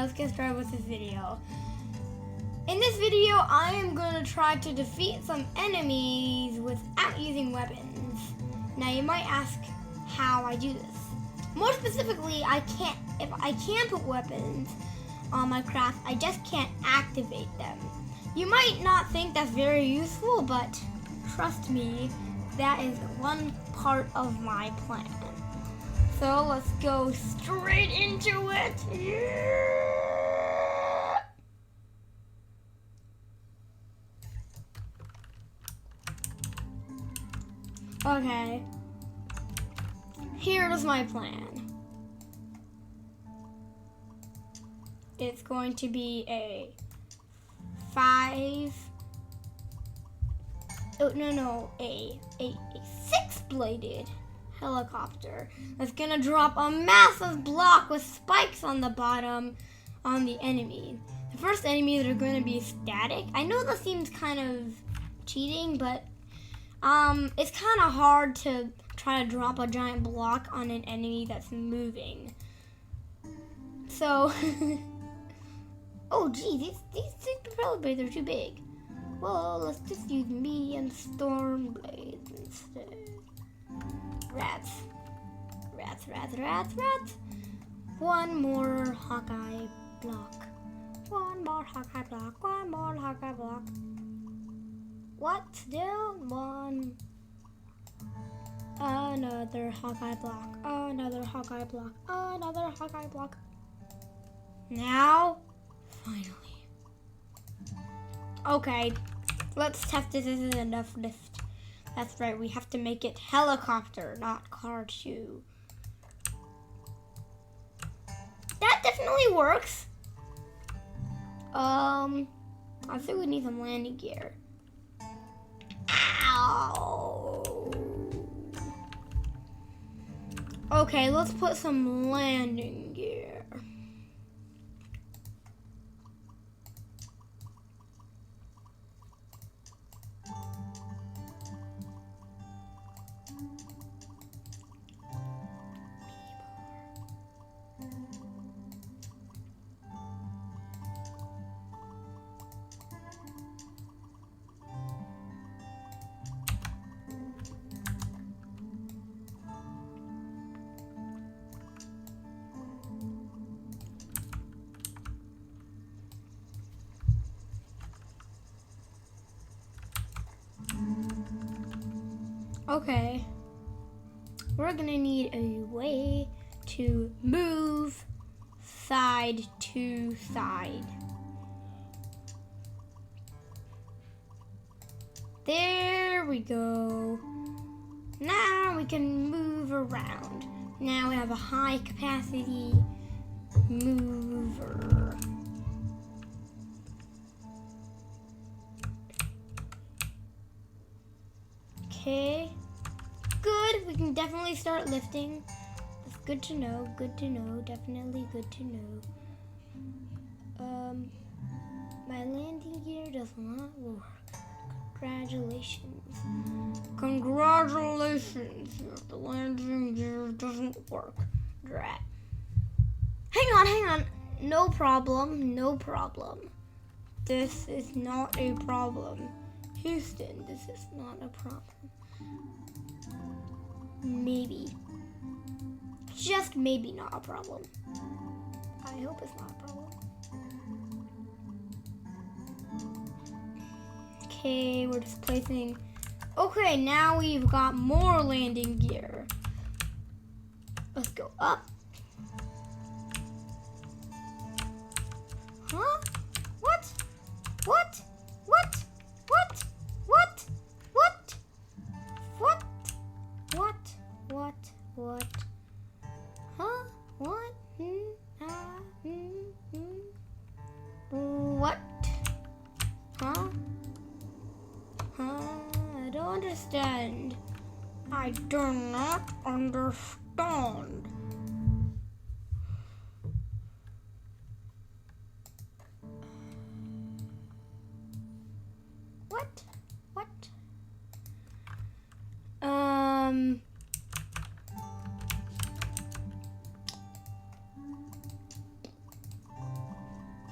let's get started with this video. In this video, I am going to try to defeat some enemies without using weapons. Now, you might ask how I do this. More specifically, if I can put weapons on my craft, I just can't activate them. You might not think that's very useful, but trust me, that is one part of my plan. So let's go straight into it. Yeah! Okay. Here's my plan. It's going to be a six-bladed helicopter that's gonna drop a massive block with spikes on the bottom on the enemy. The first enemies are gonna be static. I know that seems kind of cheating, but it's kind of hard to try to drop a giant block on an enemy that's moving. So, oh gee, these propeller blades are too big. Well, let's just use medium storm blades instead. Rats. One more Hawkeye block. One more Hawkeye block. What? Still one. Another Hawkeye block. Another Hawkeye block. Now, finally. Okay, let's test this. This is enough lift. That's right, we have to make it helicopter, not car 2. That definitely works. I think we need some landing gear. Ow. Okay, let's put some landing gear. Okay, we're gonna need a way to move side to side. There we go. Now we can move around. Now we have a high capacity mover. Okay. Good, we can definitely start lifting. That's good to know, definitely good to know. My landing gear does not work. Congratulations, the landing gear doesn't work. Drat. Hang on, no problem. This is not a problem. Houston, this is not a problem. Maybe. Just maybe not a problem. I hope it's not a problem. Okay, we're just placing. Okay, now we've got more landing gear. Let's go up. Huh? What? Huh? What? What? Huh? I don't understand. I do not understand. What?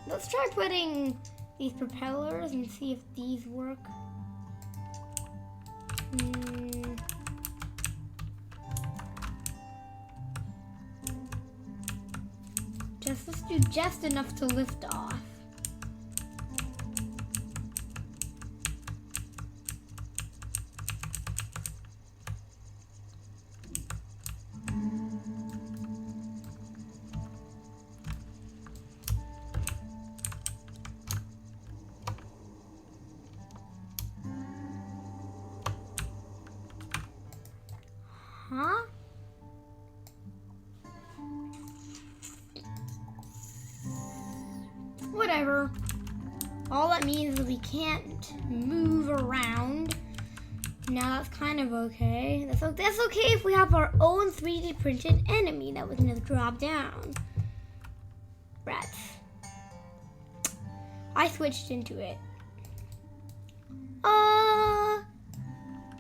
Let's try putting these propellers and see if these work. Let's do just enough to lift off. Huh? Whatever. All that means is we can't move around. Now that's kind of okay. That's okay if we have our own 3D printed enemy that we can just drop down. Rats. I switched into it.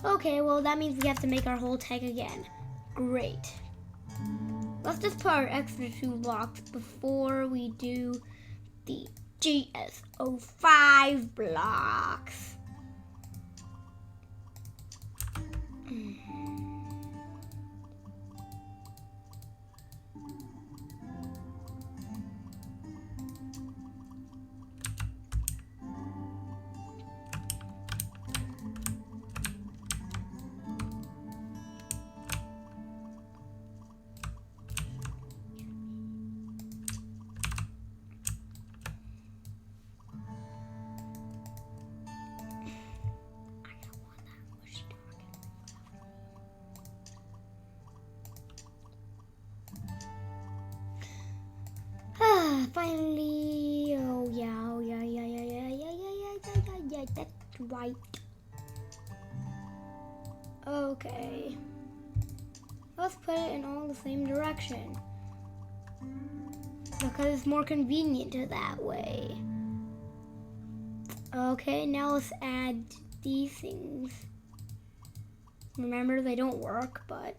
Okay, well that means we have to make our whole tech again. Great. Let's just put our extra 2 blocks before we do the GSO5 blocks. Finally, oh yeah, that's right. Okay, let's put it in all the same direction because it's more convenient that way. Okay, now let's add these things. Remember, they don't work, but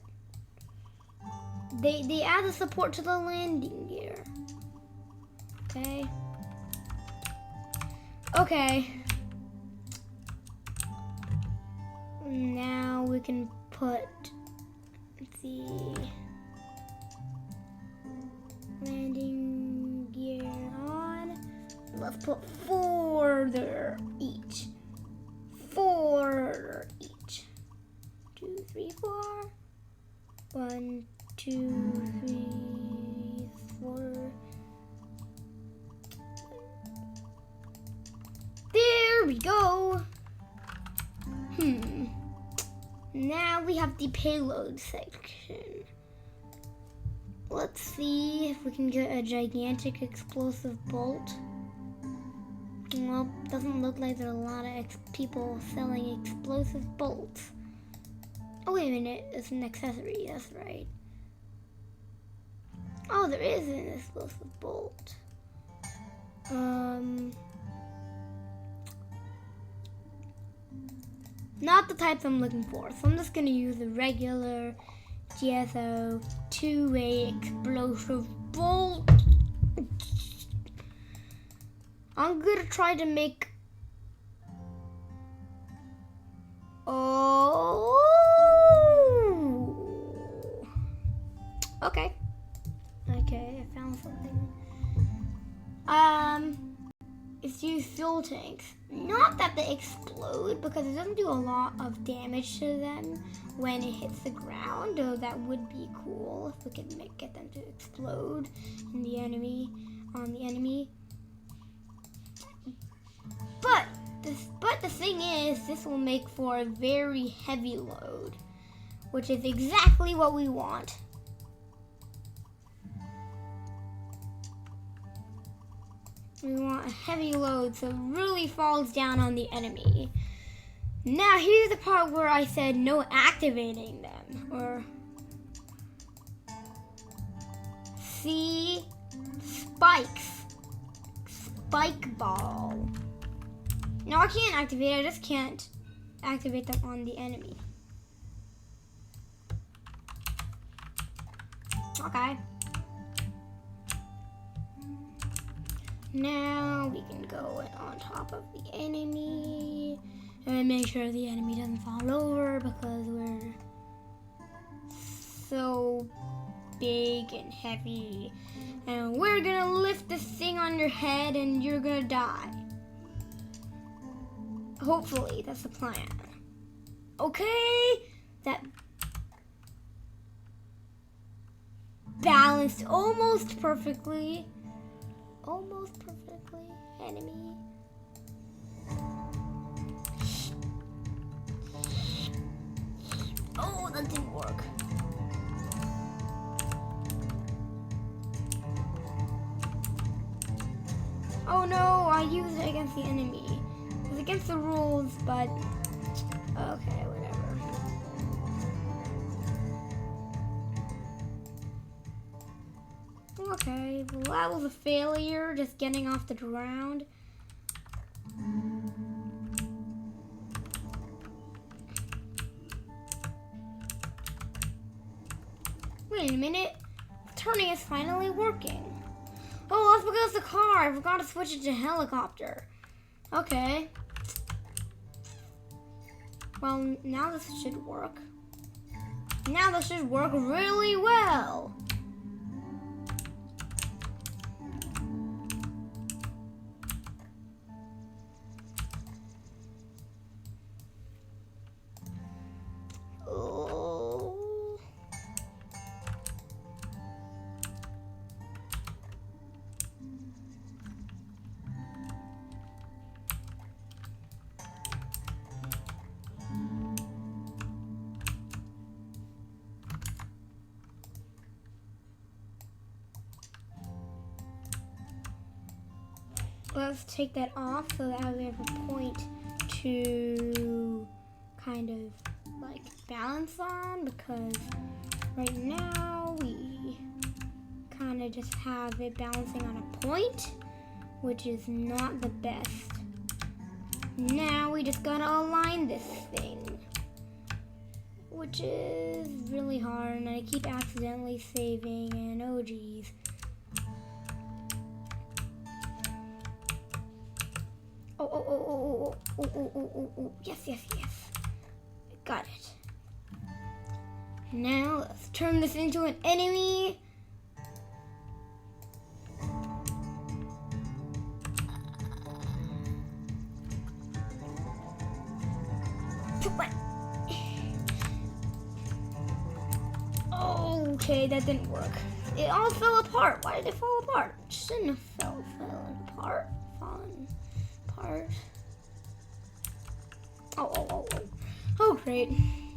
they add the support to the landing gear. Okay. Now we can put the landing gear on. Let's put 4 there each. 4 each. 2, 3, 4. 1, 2, 3, 4. There we go. Now we have the payload section. Let's see if we can get a gigantic explosive bolt. Well, doesn't look like there are a lot of people selling explosive bolts. Oh, wait a minute. It's an accessory. That's right. Oh, there is an explosive bolt. Not the type I'm looking for, so I'm just gonna use the regular GSO 2-way explosive bolt. I'm gonna try to make. Okay. Okay, I found something. It's use fuel tanks. Not that they explode, because it doesn't do a lot of damage to them when it hits the ground, though that would be cool if we could get them to explode on the enemy. But the thing is, this will make for a very heavy load, which is exactly what we want. We want a heavy load so it really falls down on the enemy. Now here's the part where I said no activating them. Or see, spikes. Spike ball. No, I can't activate it. I just can't activate them on the enemy. Okay. Now we can go on top of the enemy and make sure the enemy doesn't fall over because we're so big and heavy. And we're gonna lift this thing on your head and you're gonna die. Hopefully, that's the plan. Okay, that balanced almost perfectly. Almost perfectly, enemy. Oh, that didn't work. Oh no, I used it against the enemy. It was against the rules, but okay, whatever. Okay, well, that was a failure, just getting off the ground. Wait a minute, turning is finally working. Oh, that's because of the car. I forgot to switch it to helicopter. Okay. Well, now this should work. Now this should work really well. Let's take that off so that we have a point to kind of like balance on, because right now we kind of just have it balancing on a point, which is not the best. Now we just gotta align this thing, which is really hard, and I keep accidentally saving, and oh geez. Oh, yes. Got it. Now let's turn this into an enemy. Okay, that didn't work. It all fell apart. Why did it fall apart? It shouldn't have fallen apart. Oh, great.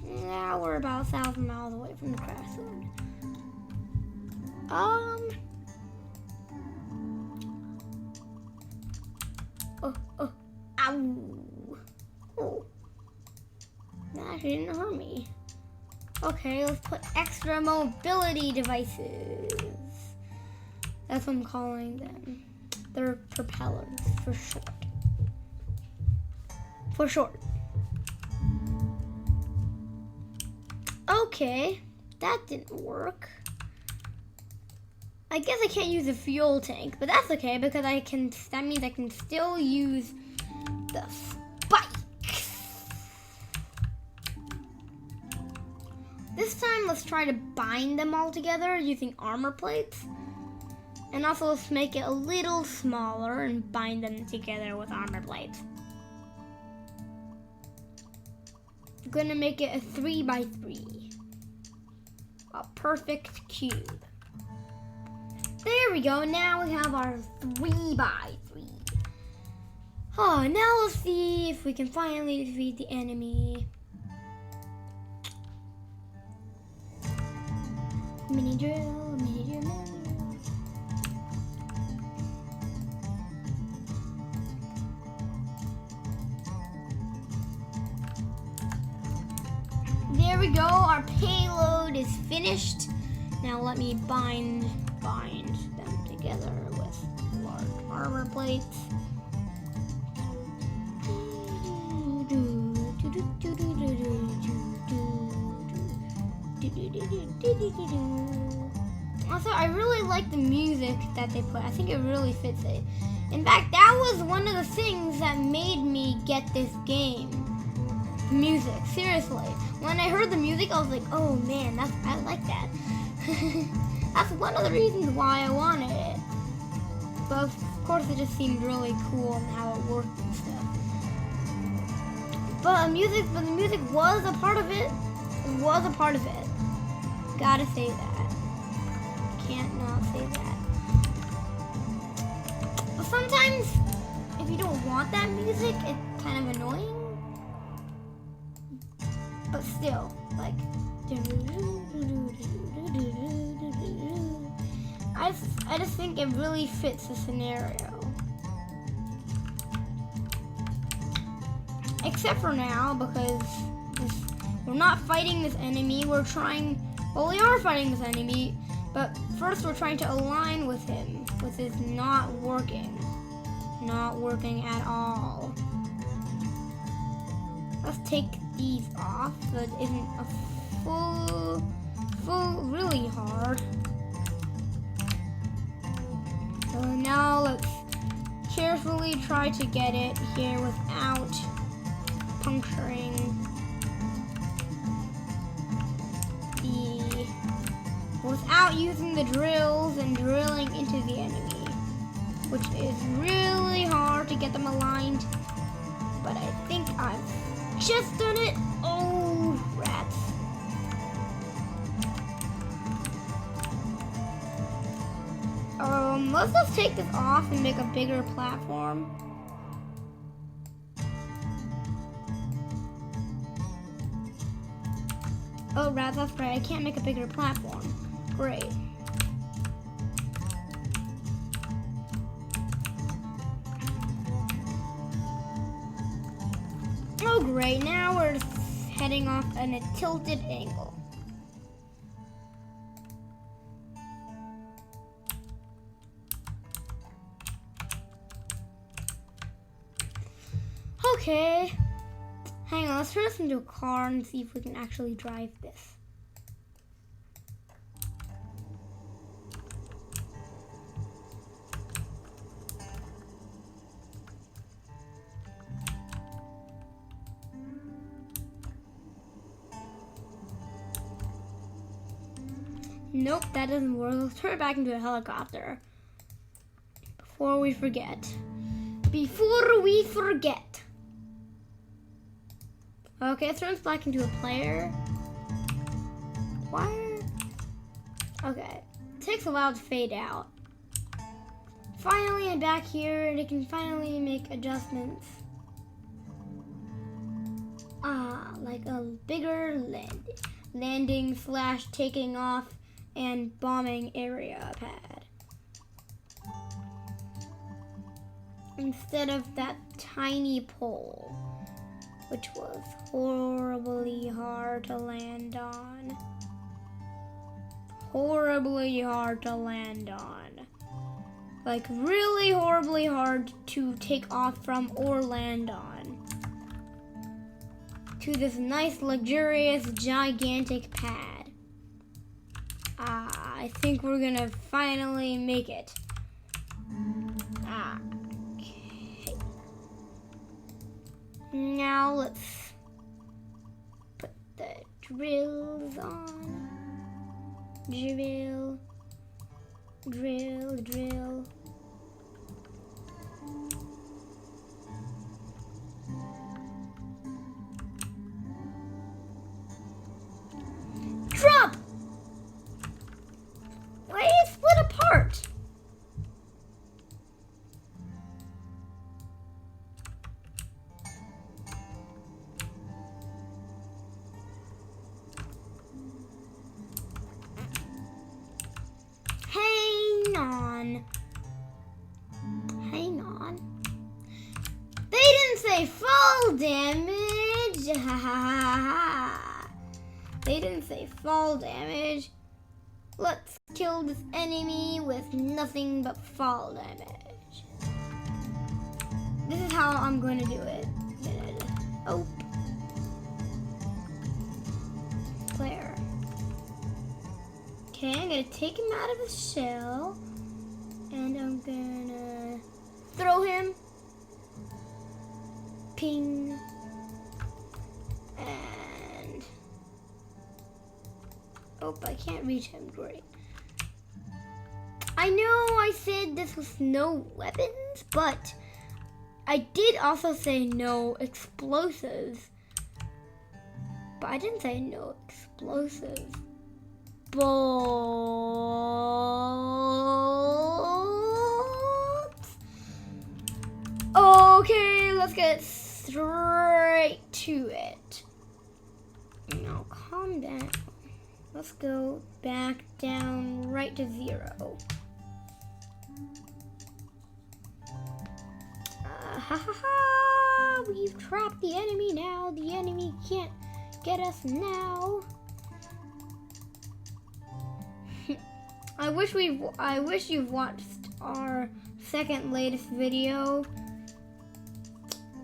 Now we're about 1,000 miles away from the crash zone. Ow. Oh. That didn't hurt me. Okay, let's put extra mobility devices. That's what I'm calling them. They're propellers, for short. Okay, that didn't work. I guess I can't use a fuel tank, but that's okay because that means I can still use the spikes. This time, let's try to bind them all together using armor plates. And also, let's make it a little smaller and bind them together with armor plates. I'm gonna make it a 3x3. A perfect cube. There we go. Now we have our 3x3. Oh, now let's see if we can finally defeat the enemy. Mini drill, mini drill. There we go. Our payload is finished. Now let me bind them together with large armor plates. Also, I really like the music that they put. I think it really fits it. In fact, that was one of the things that made me get this game. The music, seriously. When I heard the music, I was like, oh man, I like that. That's one of the reasons why I wanted it. But of course, it just seemed really cool and how it worked and stuff. But the music was a part of it. It was a part of it. Gotta say that. Can't not say that. But sometimes, if you don't want that music, it's kind of annoying. But still, like, I just think it really fits the scenario. Except for now, because we're not fighting this enemy. We are fighting this enemy, but first we're trying to align with him, which is not working. Not working at all. Let's take these off so it isn't a full, really hard. So now let's carefully try to get it here without puncturing without using the drills and drilling into the enemy, which is really hard to get them aligned, but I think I've just done it. Oh, rats. Let's just take this off and make a bigger platform. Oh, rats, that's right. I can't make a bigger platform. Great. Oh, great. Now we're heading off in a tilted angle. Okay. Hang on, let's turn this into a car and see if we can actually drive this. Nope, that doesn't work. Let's turn it back into a helicopter. Before we forget. Okay, let's turn this back into a player. Why? Okay. It takes a while to fade out. Finally, I'm back here and I can finally make adjustments. Like a bigger landing / taking off and bombing area pad. Instead of that tiny pole, which was horribly hard to land on. Horribly hard to land on. Like really horribly hard to take off from or land on. To this nice, luxurious, gigantic pad. I think we're gonna finally make it. Okay. Now let's put the drills on. Drill. Drop! Why did it split apart? Hang on. They didn't say fall damage. They didn't say fall damage. Let's kill this enemy with nothing but fall damage. This is how I'm going to do it. Oh. Player. Okay, I'm gonna take him out of his shell. And I'm gonna throw him. Ping. And... oh, I can't reach him. Great. I know I said this was no weapons, but I did also say no explosives. But I didn't say no explosives. Bolts. Okay, let's get straight to it. Now, calm down. Let's go back down right to 0. Ha ha ha! We've trapped the enemy now. The enemy can't get us now. I wish you've watched our second latest video.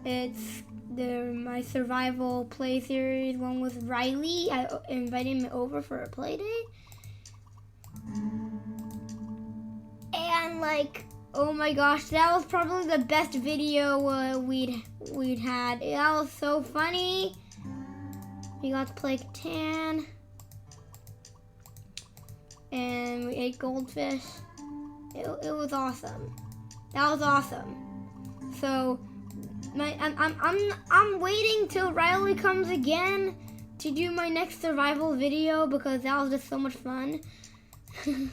It's my survival play series, one with Riley. I invited him over for a play day. And like, oh my gosh, that was probably the best video we'd had. That was so funny. We got to play Catan. And we ate goldfish. It was awesome. That was awesome. So I'm waiting till Riley comes again to do my next survival video because that was just so much fun. And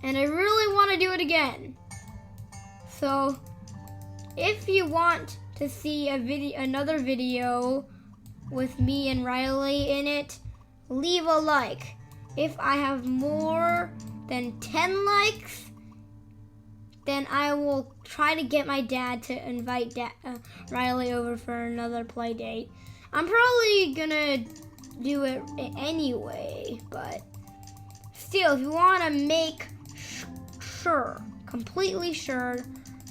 I really want to do it again. So if you want to see another video with me and Riley in it, leave a like. If I have more than 10 likes, then I will try to get my dad to invite Riley over for another play date. I'm probably gonna do it anyway, but still, if you want to make completely sure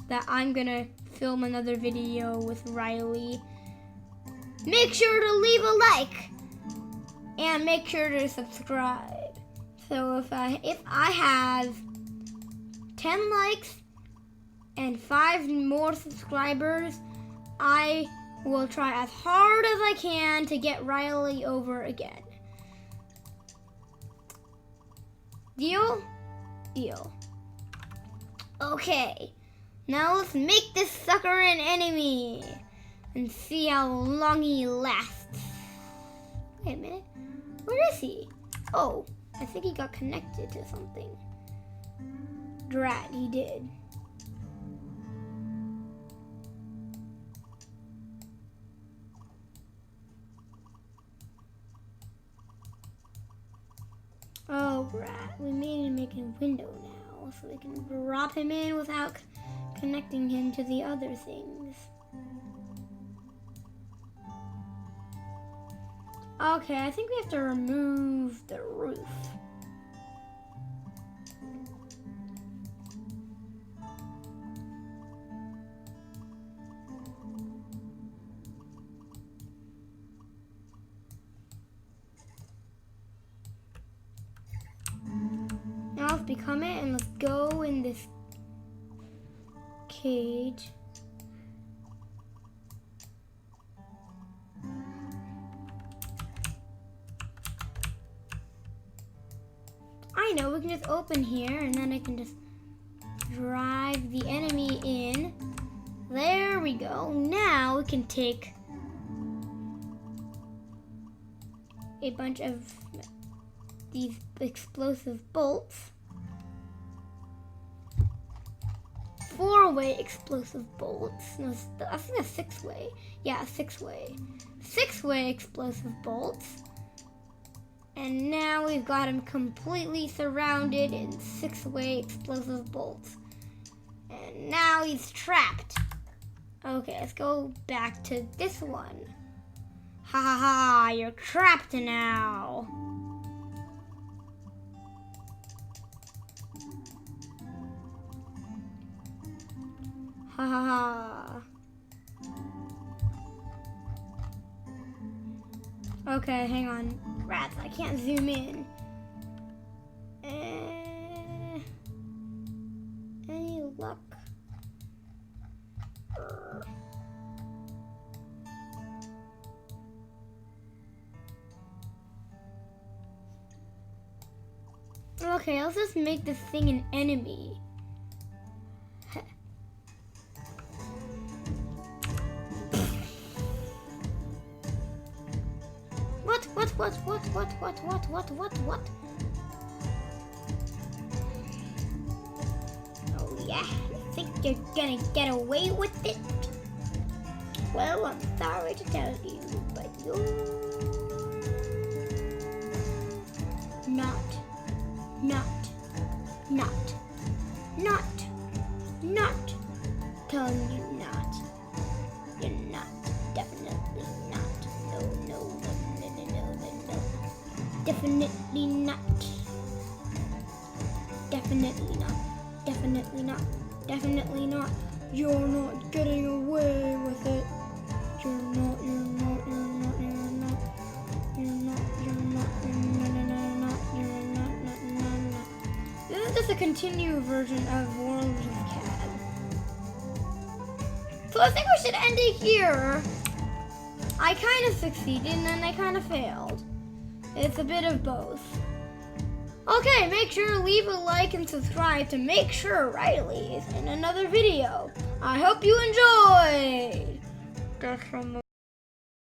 that I'm gonna film another video with Riley, make sure to leave a like and make sure to subscribe. So if I have 10 likes and 5 more subscribers, I will try as hard as I can to get Riley over again. Deal? Deal. Okay, now let's make this sucker an enemy and see how long he lasts. Wait a minute, where is he? Oh, I think he got connected to something. Drat, he did. Oh, rat, we made him make a window now, so we can drop him in without connecting him to the other things. Okay, I think we have to remove the roof. Now let's become it and let's go in this cage. I know, we can just open here and then I can just drive the enemy in. There we go. Now we can take a bunch of these explosive bolts. 4-way explosive bolts. No, I think that's 6-way. Yeah, 6-way. 6-way explosive bolts. And now we've got him completely surrounded in 6-way explosive bolts. And now he's trapped. Okay, let's go back to this one. Ha ha ha, you're trapped now. Ha ha ha. Okay, hang on. Rats, I can't zoom in. Okay, let's just make this thing an enemy. What? Oh yeah, you think you're gonna get away with it? Well, I'm sorry to tell you, but you're not telling you not. You're not. Definitely not. No. Definitely not. You're not getting away with it. You're not. This is just a continued version of World of Cad. So I think we should end it here. I kind of succeeded and then I kind of failed. It's a bit of both. Okay, make sure to leave a like and subscribe to make sure Riley's in another video. I hope you enjoyed.